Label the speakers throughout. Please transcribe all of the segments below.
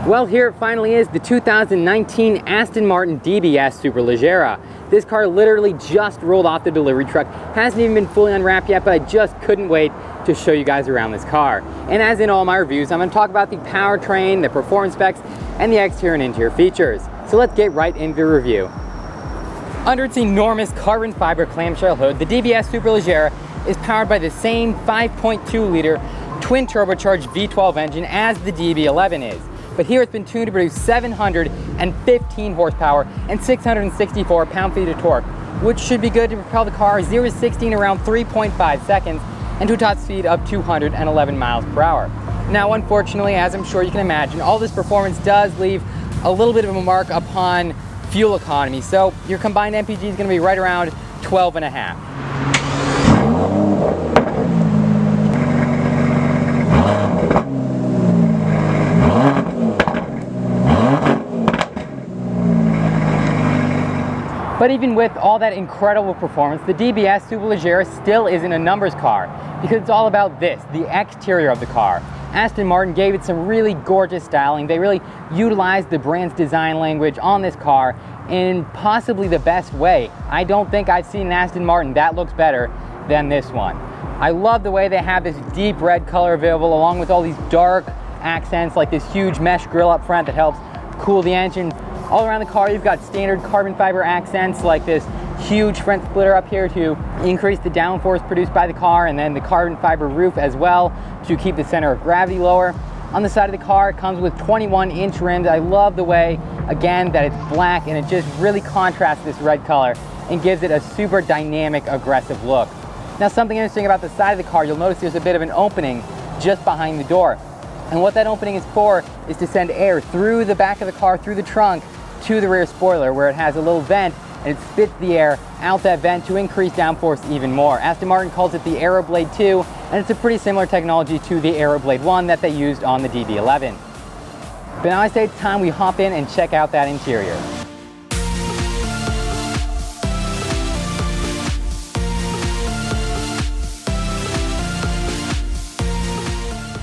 Speaker 1: Well, here it finally is, the 2019 Aston Martin DBS Superleggera. This car literally just rolled off the delivery truck, hasn't even been fully unwrapped yet, but I just couldn't wait to show you guys around this car. And as in all my reviews, I'm going to talk about the powertrain, the performance specs, and the exterior and interior features. So let's get right into the review. Under its enormous carbon fiber clamshell hood, the DBS Superleggera is powered by the same 5.2-liter twin turbocharged V12 engine as the DB11 is. But here it's been tuned to produce 715 horsepower and 664 pound-feet of torque, which should be good to propel the car 0 to 60 in around 3.5 seconds and to a top speed of 211 miles per hour. Now, unfortunately, as I'm sure you can imagine, all this performance does leave a little bit of a mark upon fuel economy, so your combined MPG is going to be right around 12.5. But even with all that incredible performance, the DBS Superleggera still isn't a numbers car, because it's all about this, the exterior of the car. Aston Martin gave it some really gorgeous styling. They really utilized the brand's design language on this car in possibly the best way. I don't think I've seen an Aston Martin that looks better than this one. I love the way they have this deep red color available, along with all these dark accents like this huge mesh grille up front that helps cool the engine. All around the car, you've got standard carbon fiber accents like this huge front splitter up here to increase the downforce produced by the car, and then the carbon fiber roof as well to keep the center of gravity lower. On the side of the car, it comes with 21-inch rims. I love the way, again, that it's black and it just really contrasts this red color and gives it a super dynamic, aggressive look. Now, something interesting about the side of the car, you'll notice there's a bit of an opening just behind the door. And what that opening is for is to send air through the back of the car, through the trunk, to the rear spoiler, where it has a little vent and it spits the air out that vent to increase downforce even more. Aston Martin calls it the Aeroblade 2, and it's a pretty similar technology to the Aeroblade 1 that they used on the DB11. But now I say it's time we hop in and check out that interior.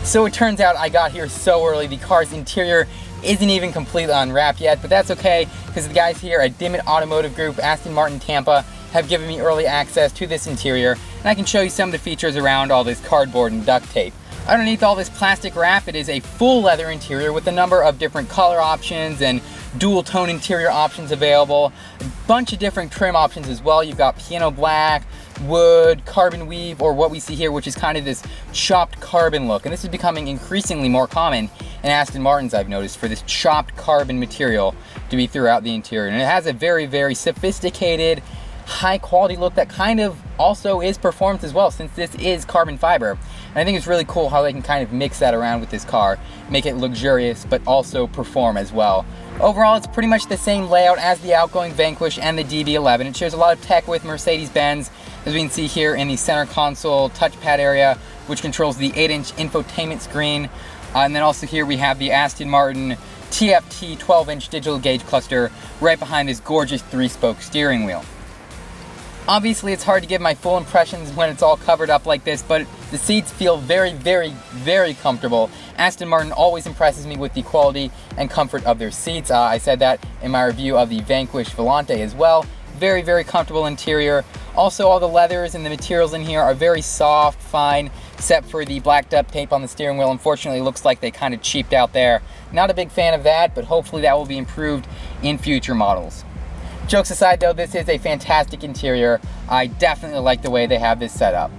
Speaker 1: So it turns out I got here so early, the car's interior isn't even completely unwrapped yet, but that's okay because the guys here at Dimmitt Automotive Group, Aston Martin Tampa, have given me early access to this interior, and I can show you some of the features around all this cardboard and duct tape. Underneath all this plastic wrap, it is a full leather interior with a number of different color options and dual tone interior options available. A bunch of different trim options as well. You've got piano black, wood, carbon weave, or what we see here, which is kind of this chopped carbon look. And this is becoming increasingly more common in Aston Martins, I've noticed, for this chopped carbon material to be throughout the interior. And it has a very, very sophisticated, high quality look that kind of also is performance as well, since this is carbon fiber. And I think it's really cool how they can kind of mix that around with this car, make it luxurious, but also perform as well. Overall, it's pretty much the same layout as the outgoing Vanquish and the DB11. It shares a lot of tech with Mercedes-Benz, as we can see here in the center console touchpad area, which controls the 8-inch infotainment screen. And then also here we have the Aston Martin TFT 12-inch digital gauge cluster right behind this gorgeous 3-spoke steering wheel. Obviously, it's hard to give my full impressions when it's all covered up like this, but the seats feel very, very, very comfortable. Aston Martin always impresses me with the quality and comfort of their seats. I said that in my review of the Vanquish Volante as well. Very, very comfortable interior. Also, all the leathers and the materials in here are very soft, fine, except for the black duct tape on the steering wheel. Unfortunately, it looks like they kind of cheaped out there. Not a big fan of that, but hopefully that will be improved in future models. Jokes aside though, this is a fantastic interior. I definitely like the way they have this set up.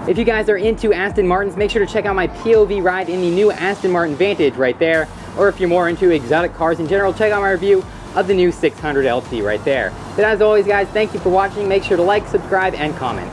Speaker 1: If you guys are into Aston Martins, make sure to check out my POV ride in the new Aston Martin Vantage right there. Or if you're more into exotic cars in general, check out my review of the new 600 LT right there. But as always guys, thank you for watching. Make sure to like, subscribe, and comment.